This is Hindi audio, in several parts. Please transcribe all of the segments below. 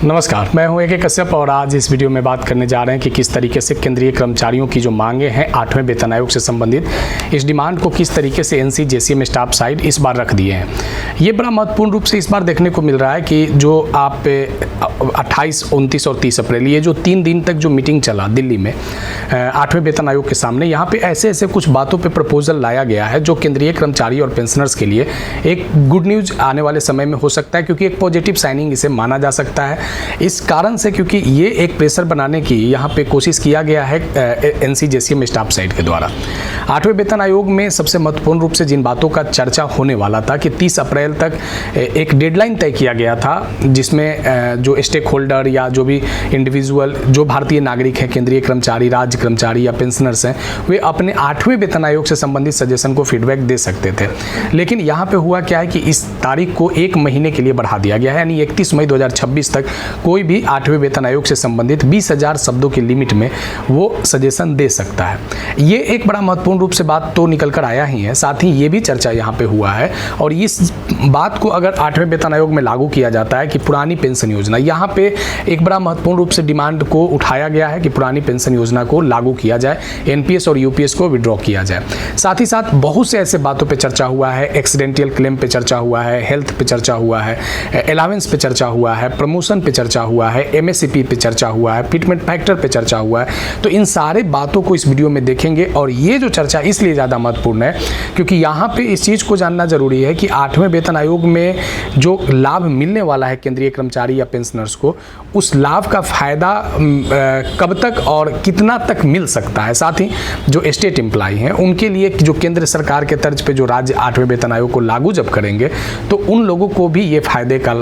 नमस्कार, मैं हूं AK कश्यप और आज इस वीडियो में बात करने जा रहे हैं कि किस तरीके से केंद्रीय कर्मचारियों की जो मांगे हैं 8वें वेतन आयोग से संबंधित, इस डिमांड को किस तरीके से NC-JCM स्टाफ साइड इस बार रख दिए हैं। ये बड़ा महत्वपूर्ण रूप से इस बार देखने को मिल रहा है कि जो आप 28, 29 और 30 अप्रैल ये जो 3 दिन तक जो मीटिंग चला दिल्ली में 8वें वेतन आयोग के सामने, यहाँ पे ऐसे ऐसे कुछ बातों पे प्रपोजल लाया गया है जो केंद्रीय कर्मचारी और पेंशनर्स के लिए एक गुड न्यूज़ आने वाले समय में हो सकता है, क्योंकि एक पॉजिटिव साइनिंग इसे माना जा सकता है। इस कारण से क्योंकि ये एक प्रेशर बनाने की यहाँ पे कोशिश किया गया है NC-JCM स्टाफ साइड के द्वारा। 8वें वेतन आयोग में सबसे महत्वपूर्ण रूप से जिन बातों का चर्चा होने वाला था कि 30 अप्रैल तक एक डेडलाइन तय किया गया था, जिसमें जो स्टेक होल्डर या जो भी इंडिविजुअल जो भारतीय नागरिक हैं, केंद्रीय कर्मचारी, राज्य कर्मचारी या पेंशनर्स हैं, वे अपने 8वें वेतन आयोग से संबंधित सजेशन को फीडबैक दे सकते थे। लेकिन यहाँ पे हुआ क्या है कि इस तारीख को 1 महीने के लिए बढ़ा दिया गया है, यानी 31 मई 2026 तक कोई भी 8वें वेतन आयोग से संबंधित 20,000 शब्दों की लिमिट में वो सजेशन दे सकता है। ये एक बड़ा महत्वपूर्ण रूप से बात तो निकल कर आया ही है, साथ ही ये भी चर्चा यहाँ पे हुआ है और इस बात को अगर 8वें वेतन आयोग में लागू किया जाता है कि पुरानी पेंशन योजना, यहाँ पे एक बड़ा महत्वपूर्ण रूप से डिमांड को उठाया गया है कि पुरानी पेंशन योजना को लागू किया जाए, NPS और UPS को विड्रॉ किया जाए। साथ ही साथ बहुत से ऐसे बातों पे चर्चा हुआ है, एक्सीडेंटल क्लेम पे चर्चा हुआ है, हेल्थ पे चर्चा हुआ है, अलावेंस पे चर्चा हुआ है, प्रमोशन पे चर्चा हुआ है, MSCP पे चर्चा हुआ है, फिटमेंट फैक्टर पे चर्चा हुआ है। तो इन सारे बातों को इस वीडियो में देखेंगे और ये जो चर्चा इसलिए ज़्यादा महत्वपूर्ण है क्योंकि यहाँ पे इस चीज़ को जानना जरूरी है कि 8वें वेतन आयोग में जो लाभ मिलने वाला है केंद्रीय कर्मचारी या पेंशनर्स को, उस लाभ का फायदा कब तक और कितना तक मिल सकता है। साथ ही जो स्टेट एम्प्लॉय हैं उनके लिए जो केंद्र सरकार के तर्ज पे जो राज्य 8वें वेतन आयोग को लागू जब करेंगे तो उन लोगों को भी ये फायदे का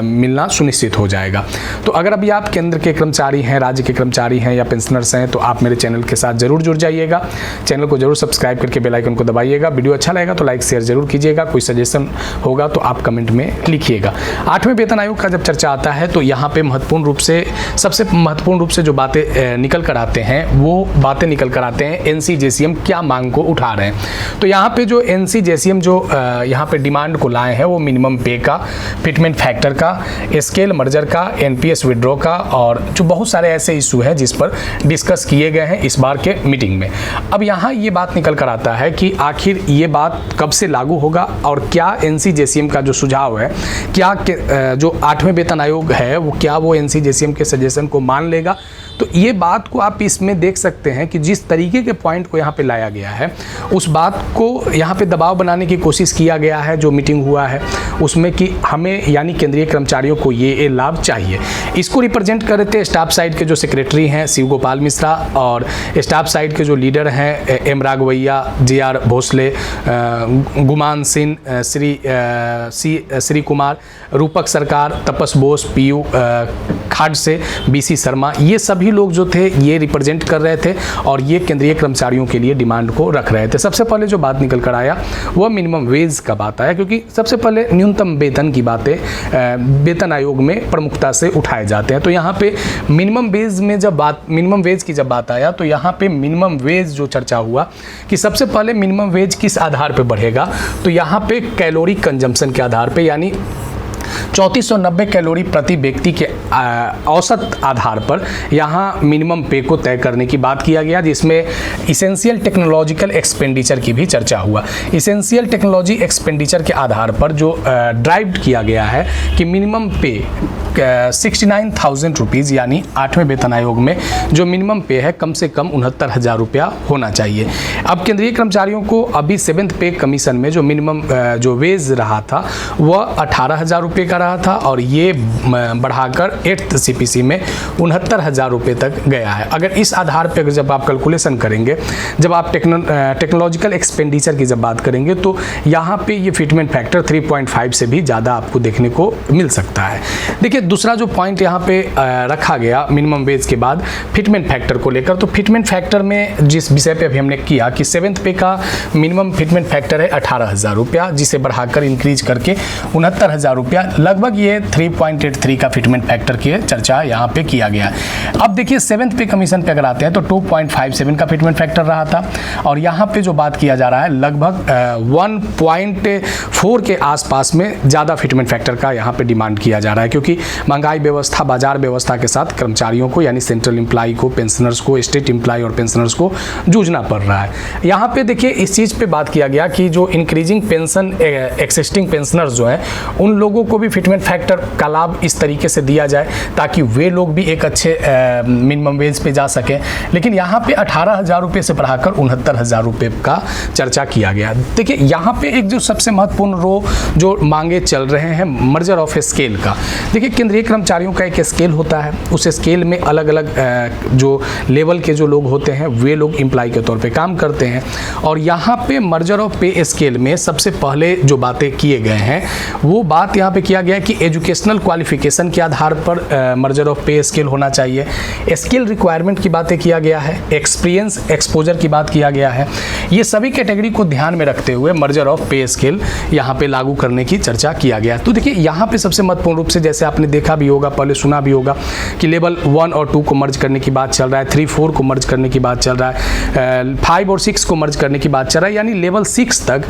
मिलना सुनिश्चित हो जाएगा। तो अगर अभी आप केंद्र के कर्मचारी हैं, राज्य के कर्मचारी हैं या पेंशनर्स हैं तो आप मेरे चैनल के साथ जरूर जुड़ जाइएगा। चैनल को जरूर सब्सक्राइब करके बेल आइकन को दबाइएगा। वीडियो अच्छा लगेगा तो लाइक शेयर जरूर कीजिएगा। कोई सजेशन होगा तो आप कमेंट में लिखिएगा। 8वें वेतन आयोग का जब चर्चा आता है तो यहाँ पे महत्वपूर्ण रूप से सबसे महत्वपूर्ण रूप से जो बातें निकल कर आते हैं वो बातें निकल कर आते हैं NC-JCM क्या मांग को उठा रहे हैं। तो यहाँ पे जो NC-JCM जो यहाँ पे डिमांड को लाए हैं वो मिनिमम पे का, फिटमेंट फैक्टर का, स्केल मर्जर का, NPS विड्रॉ का और जो बहुत सारे ऐसे इशू हैं जिस पर डिस्कस किए गए हैं इस बार के मीटिंग में। अब यहाँ ये बात निकल कर आता है कि आखिर ये बात कब से लागू होगा और क्या NC-JCM का जो सुझाव है, क्या जो 8वें वेतन आयोग है वो क्या वो NC-JCM के सजेशन को मान लेगा। तो ये बात को आप इसमें देख सकते हैं कि जिस तरीके के पॉइंट को यहाँ पे लाया गया है उस बात को यहाँ पे दबाव बनाने की कोशिश किया गया है जो मीटिंग हुआ है उसमें कि हमें यानी केंद्रीय कर्मचारियों को ये लाभ चाहिए। इसको रिप्रेजेंट कर रहे थे स्टाफ साइड के जो सेक्रेटरी हैं शिव गोपाल मिश्रा और स्टाफ साइड के जो लीडर हैं M राघवैया, JR भोसले, गुमान सिंह, श्री कुमार, रूपक सरकार, तपस बोस, PU खाड से BC शर्मा, ये सभी लोग जो थे ये रिप्रेजेंट कर रहे थे और ये केंद्रीय कर्मचारियों के लिए डिमांड को रख रहे थे। सबसे पहले जो बात निकल कर आया वह मिनिमम वेज का बात आया, क्योंकि सबसे पहले न्यूनतम वेतन की बातें वेतन आयोग में प्रमुखता से उठाए जाते हैं। तो यहाँ पे मिनिमम वेज की जब बात आया तो यहाँ पे मिनिमम वेज जो चर्चा हुआ कि सबसे पहले मिनिमम वेज किस आधार पर बढ़ेगा, तो यहाँ पे कैलोरी कंजम्पशन के आधार पर, यानी 3490 कैलोरी प्रति व्यक्ति के औसत आधार पर यहाँ मिनिमम पे को तय करने की बात किया गया, जिसमें इसेंशियल टेक्नोलॉजिकल एक्सपेंडिचर की भी चर्चा हुआ। इसेंशियल टेक्नोलॉजी एक्सपेंडिचर के आधार पर जो ड्राइव किया गया है कि मिनिमम पे 69,000 रुपीज़, यानी 8वें वेतन आयोग में जो मिनिमम पे है कम से कम 69,000 रुपया होना चाहिए। अब केंद्रीय कर्मचारियों को अभी 7th पे कमीशन में जो मिनिमम जो वेज रहा था वह 18,000 रुपये का रहा था और ये बढ़ाकर 8th CPC में 69,000 रुपये तक गया है। अगर इस आधार पर जब आप कैलकुलेशन करेंगे, जब आप टेक्नोलॉजिकल एक्सपेंडिचर की जब बात करेंगे तो यहाँ पे ये फिटमेंट फैक्टर 3.5 से भी ज़्यादा आपको देखने को मिल सकता है। देखिए दूसरा जो पॉइंट यहाँ पे रखा गया मिनिमम वेज के बाद फिटमेंट फैक्टर को लेकर, तो फिटमेंट फैक्टर में जिस विषय पे अभी हमने किया कि 7th पे का मिनिमम फिटमेंट फैक्टर है 18,000 रुपया, जिसे बढ़ाकर इंक्रीज करके 69,000 रुपया लगभग ये 3.83 का फिटमेंट फैक्टर की चर्चा यहाँ पे किया गया। अब देखिए 7th पे कमीशन पे अगर आते हैं तो 2.57 का फिटमेंट फैक्टर रहा था, और यहाँ पे जो बात किया जा रहा है लगभग 1.4 के आसपास में ज़्यादा फिटमेंट फैक्टर का यहाँ पे डिमांड किया जा रहा है, क्योंकि महंगाई व्यवस्था, बाजार व्यवस्था के साथ कर्मचारियों को यानी सेंट्रल एम्प्लॉय को, पेंशनर्स को, स्टेट एम्प्लॉय और पेंशनर्स को जूझना पड़ रहा है। यहाँ पे देखिए इस चीज़ पे बात किया गया कि जो इंक्रीजिंग पेंशन एक्सिस्टिंग पेंशनर्स जो हैं उन लोगों को भी फिटमेंट फैक्टर का लाभ इस तरीके से दिया जाए ताकि वे लोग भी एक अच्छे मिनिमम वेज पे जा सकें। लेकिन यहाँ पे 18,000 रुपये से बढ़ाकर 69,000 रुपये का चर्चा किया गया। देखिए यहाँ पे एक जो सबसे महत्वपूर्ण जो मांगे चल रहे हैं मर्जर ऑफ स्केल का। देखिए केंद्रीय कर्मचारियों का एक स्केल होता है, उस स्केल में अलग अलग जो लेवल के जो लोग होते हैं वे लोग एम्प्लॉय के तौर पे काम करते हैं, और यहाँ पे मर्जर ऑफ पे स्केल में सबसे पहले जो बातें किए गए हैं वो बात यहाँ पे किया गया है कि एजुकेशनल क्वालिफिकेशन के आधार पर मर्जर ऑफ पे स्केल होना चाहिए। स्किल रिक्वायरमेंट की बातें किया गया है, एक्सपीरियंस एक्सपोजर की बात किया गया है। ये सभी कैटेगरी को ध्यान में रखते हुए मर्जर ऑफ पे स्केल यहाँ पे लागू करने की चर्चा किया गया है। तो देखिए यहाँ पे सबसे महत्वपूर्ण रूप से, जैसे आपने देखा भी होगा, पहले सुना भी होगा कि लेवल 1 और 2 को मर्ज करने की बात चल रहा है, 3, 4 को मर्ज करने की बात चल रहा है, 5 और 6 को मर्ज करने की बात चल रहा है, यानी लेवल 6 तक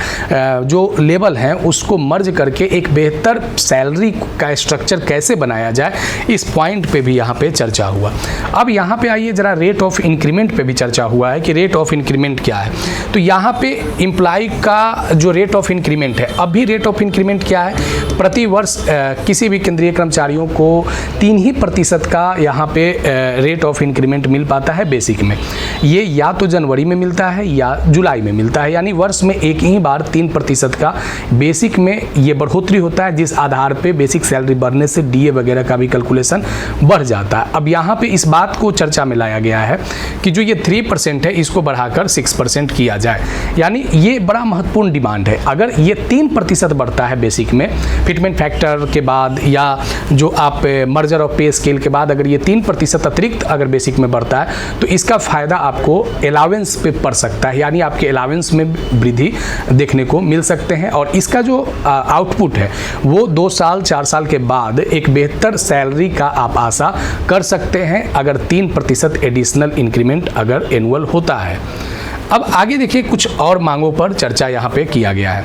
जो लेवल है उसको मर्ज करके एक बेहतर सैलरी का स्ट्रक्चर कैसे बनाया जाए, इस पॉइंट पे भी यहाँ पे चर्चा हुआ। अब यहाँ पे आइए जरा रेट ऑफ इंक्रीमेंट पे भी चर्चा हुआ है कि रेट ऑफ इंक्रीमेंट क्या है। तो यहाँ पे एम्प्लॉय का जो रेट ऑफ इंक्रीमेंट है, अभी रेट ऑफ इंक्रीमेंट क्या है, प्रति वर्ष किसी भी केंद्रीय कर्मचारियों को 3% का यहाँ पे रेट ऑफ इंक्रीमेंट मिल पाता है बेसिक में। ये या तो जनवरी में मिलता है या जुलाई में मिलता है, यानी वर्ष में एक ही बार 3% का बेसिक में ये बढ़ोतरी होता है, जिस आधार पे बेसिक सैलरी बढ़ने से डीए वगैरह का भी कैलकुलेशन बढ़ जाता है। अब यहाँ पे इस बात को चर्चा में लाया गया है कि जो ये 3% है इसको बढ़ाकर 6% किया जाए, यानी ये बड़ा महत्वपूर्ण डिमांड है। अगर ये 3% बढ़ता है बेसिक में फिटमेंट फैक्टर के बाद, या जो आप मर्जर ऑफ पे स्केल के बाद अगर ये 3% अतिरिक्त अगर बेसिक में बढ़ता है तो इसका फ़ायदा आपको अलावेंस पे पड़ सकता है, यानी आपके अलावेंस में वृद्धि देखने को मिल सकते हैं, और इसका जो आउटपुट है वो 2 साल 4 साल के बाद एक बेहतर सैलरी का आप आशा कर सकते हैं अगर 3% एडिशनल इंक्रीमेंट अगर एनुअल होता है। अब आगे देखिए कुछ और मांगों पर चर्चा यहाँ पे किया गया है।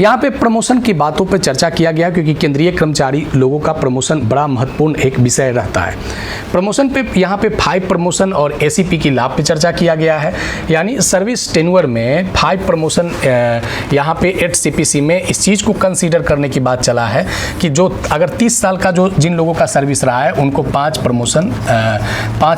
यहाँ पे प्रमोशन की बातों पर चर्चा किया गया, क्योंकि केंद्रीय कर्मचारी लोगों का प्रमोशन बड़ा महत्वपूर्ण एक विषय रहता है। प्रमोशन पे यहाँ पे 5 प्रमोशन और एसीपी की लाभ पे चर्चा किया गया है, यानी सर्विस टेन्योर में 5 प्रमोशन यहाँ पे 8 सीपीसी में इस चीज़ को कंसीडर करने की बात चला है कि जो अगर 30 साल का जो जिन लोगों का सर्विस रहा है उनको 5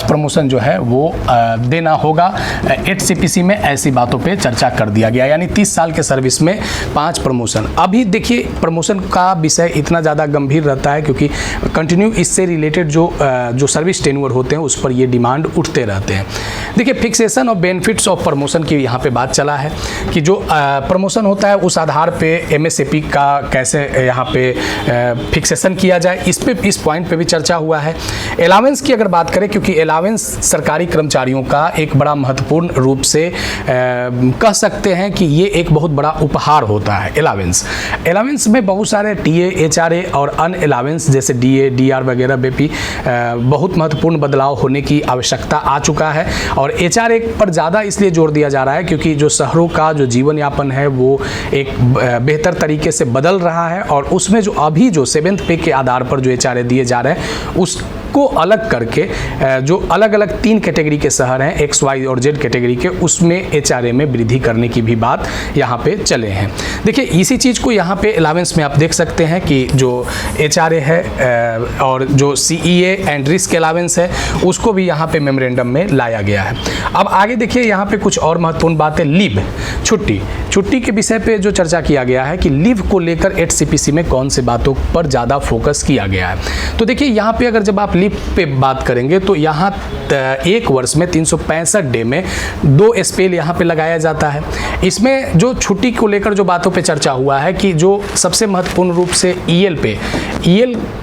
प्रमोशन जो है वो देना होगा 8 सीपीसी में। ऐसी बातों पर चर्चा कर दिया गया, यानी 30 साल के सर्विस में 5 प्रमोशन। अभी देखिए प्रमोशन का विषय इतना ज़्यादा गंभीर रहता है क्योंकि कंटिन्यू इससे रिलेटेड जो सर्विस टेन्योर होते हैं उस पर ये डिमांड उठते रहते हैं। देखिए fixation of benefits of promotion की यहाँ पे बात चला है कि जो प्रमोशन होता है उस आधार पे एमएसएपी का कैसे यहाँ पे फिक्सेशन किया जाए, इस पॉइंट पे भी चर्चा हुआ है। अलावेंस की अगर बात करें, क्योंकि अलावेंस सरकारी कर्मचारियों का एक बड़ा महत्वपूर्ण रूप से कह सकते हैं कि ये एक बहुत बड़ा उपहार होता है। अलावेंस में बहुत सारे टीए, एचआरए और अन्य अलावेंस जैसे डीए, डीआर वगैरह में भी बहुत महत्वपूर्ण बदलाव होने की आवश्यकता आ चुका है, और एचआरए पर ज़्यादा इसलिए जोर दिया जा रहा है क्योंकि जो शहरों का जो जीवन यापन है वो एक बेहतर तरीके से बदल रहा है, और उसमें जो अभी जो 7th पे के आधार पर जो एचआरए दिए जा रहे हैं उसको अलग करके जो अलग अलग 3 कैटेगरी के शहर हैं, एक्स, वाई और जेड कैटेगरी के, उसमें एचआरए में वृद्धि करने की भी बात यहाँ पे चले हैं। देखिए इसी चीज़ को यहाँ पे अलावेंस में आप देख सकते हैं कि जो एचआरए है और जो सीईए एंड रिस्क अलावेंस है उसको भी यहाँ पे मेमोरेंडम में लाया गया है। अब आगे देखिए यहाँ पे कुछ और महत्वपूर्ण बातें, लीव, छुट्टी के विषय पे जो चर्चा किया गया है कि लीव को लेकर 8 सीपीसी में कौन से बातों पर ज़्यादा फोकस किया गया है। तो देखिए यहाँ पे अगर जब आप स्लिप पे बात करेंगे तो यहाँ एक वर्ष में 365 डे में 2 स्पेल यहाँ पे लगाया जाता है। इसमें जो छुट्टी को लेकर जो बातों पे चर्चा हुआ है कि जो सबसे महत्वपूर्ण रूप से ईएल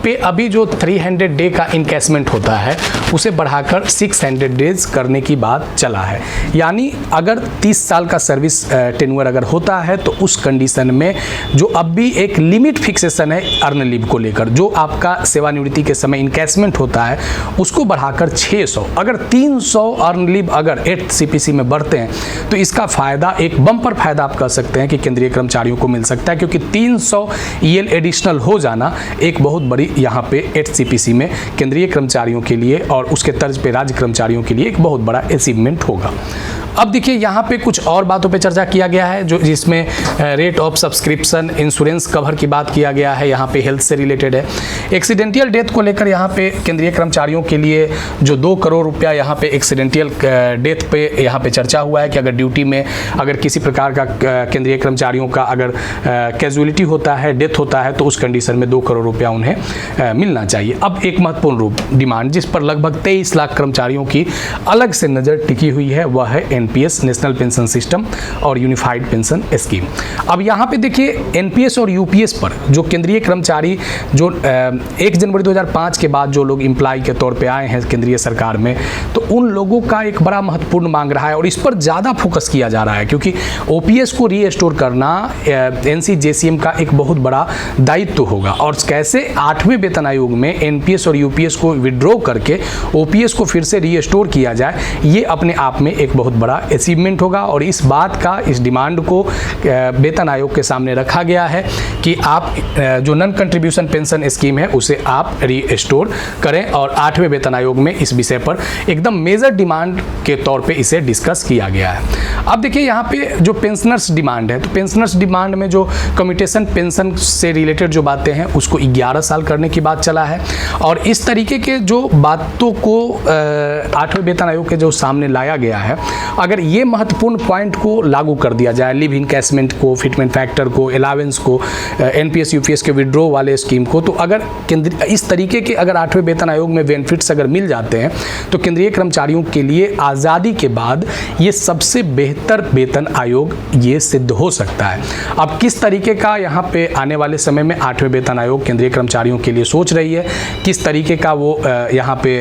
पे अभी जो 300 डे का इनकैशमेंट होता है उसे बढ़ाकर 600 डेज करने की बात चला है। यानी अगर 30 साल का सर्विस टेन्योर अगर होता है तो उस कंडीशन में जो अब भी एक लिमिट फिक्सेशन है अर्न लीव को लेकर, जो आपका सेवानिवृत्ति के समय इनकैशमेंट होता है उसको बढ़ाकर 600, अगर 300 अर्न लीव अगर 8th CPC में बढ़ते हैं तो इसका फ़ायदा, एक बम्पर फायदा आप कह सकते हैं कि केंद्रीय कर्मचारियों को मिल सकता है, क्योंकि 300 EL एडिशनल हो जाना एक बहुत बड़ी यहाँ पे 8th CPC में केंद्रीय कर्मचारियों के लिए और उसके तर्ज पे राज्य कर्मचारियों के लिए एक बहुत बड़ा अचीवमेंट होगा। अब देखिए यहाँ पे कुछ और बातों पे चर्चा किया गया है, जो जिसमें rate of subscription, insurance cover की बात किया गया है, यहाँ पे हेल्थ से रिलेटेड है। एक्सीडेंटियल डेथ को लेकर यहाँ पे केंद्रीय कर्मचारियों के लिए जो 2 करोड़ रुपया यहाँ पे एक्सीडेंटियल डेथ पे यहाँ पे चर्चा हुआ है कि अगर ड्यूटी में अगर किसी प्रकार का केंद्रीय कर्मचारियों का अगर कैजुअलिटी होता है, डेथ होता है तो उस कंडीशन में 2 करोड़ रुपया उन्हें मिलना चाहिए। अब एक महत्वपूर्ण डिमांड जिस पर लगभग 23 लाख कर्मचारियों की अलग से नज़र टिकी हुई है वह है एनपीएस, नेशनल पेंशन सिस्टम और यूनिफाइड पेंशन स्कीम। अब यहाँ पे देखिए एनपीएस और यूपीएस पर जो केंद्रीय कर्मचारी जो 1 जनवरी 2005 के बाद जो लोग एम्प्लॉय के तौर पे आए हैं केंद्रीय सरकार में, तो उन लोगों का एक बड़ा महत्वपूर्ण मांग रहा है और इस पर ज़्यादा फोकस किया जा रहा है, क्योंकि ओपीएस को रीस्टोर करना एनसीजेसीएम का एक बहुत बड़ा दायित्व होगा। और कैसे 8वें वेतन आयोग में एनपीएस और यूपीएस को विड्रॉ करके ओपीएस को फिर से रीस्टोर किया जाए, ये अपने आप में एक बहुत बड़ा अचीवमेंट होगा। और इस बात का, इस डिमांड को वेतन आयोग के सामने रखा गया है कि आप जो नॉन कंट्रीब्यूशन पेंशन स्कीम है उसे आप रीस्टोर करें, और 8वें वेतन आयोग में इस विषय पर एकदम मेजर डिमांड के तौर पे इसे डिस्कस किया गया है। अब देखिए यहाँ पे जो पेंशनर्स डिमांड है, तो पेंशनर्स डिमांड में जो कम्यूटेशन पेंशन से रिलेटेड जो बातें हैं उसको 11 साल करने की बात चला है। और इस तरीके के जो बातों को 8वें वेतन आयोग के जो सामने लाया गया है, अगर ये महत्वपूर्ण पॉइंट को लागू कर दिया जाए, लिव इनकैशमेंट को, फिटमेंट फैक्टर को, अलावेंस को, एनपीएस यूपीएस के विड्रॉ वाले स्कीम को, तो अगर इस तरीके के अगर 8वें वेतन आयोग में बेनिफिट्स अगर मिल जाते हैं तो केंद्रीय कर्मचारियों के लिए आज़ादी के बाद ये सबसे बेहतर वेतन आयोग ये सिद्ध हो सकता है। अब किस तरीके का यहाँ पे आने वाले समय में 8वें वेतन आयोग केंद्रीय कर्मचारियों के लिए सोच रही है, किस तरीके का वो यहाँ पे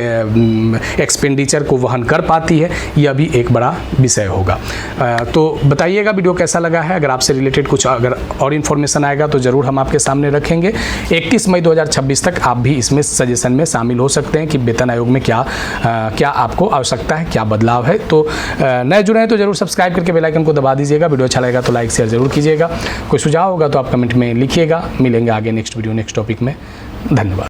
एक्सपेंडिचर को वहन कर पाती है, यह भी एक बड़ा विषय होगा। तो बताइएगा वीडियो कैसा लगा है। अगर आपसे रिलेटेड कुछ अगर और इन्फॉर्मेशन आएगा तो ज़रूर हम आपके सामने रखेंगे। 31 मई 2026 तक आप भी इसमें सजेशन में शामिल हो सकते हैं कि वेतन आयोग में क्या आपको आवश्यकता है, क्या बदलाव है। तो नए जुड़े हैं तो जरूर सब्सक्राइब करके बेल आइकन को दबा दीजिएगा। वीडियो अच्छा लगेगा तो लाइक शेयर जरूर कीजिएगा। कोई सुझाव होगा तो आप कमेंट में लिखिएगा। मिलेंगे आगे नेक्स्ट वीडियो नेक्स्ट टॉपिक में। धन्यवाद।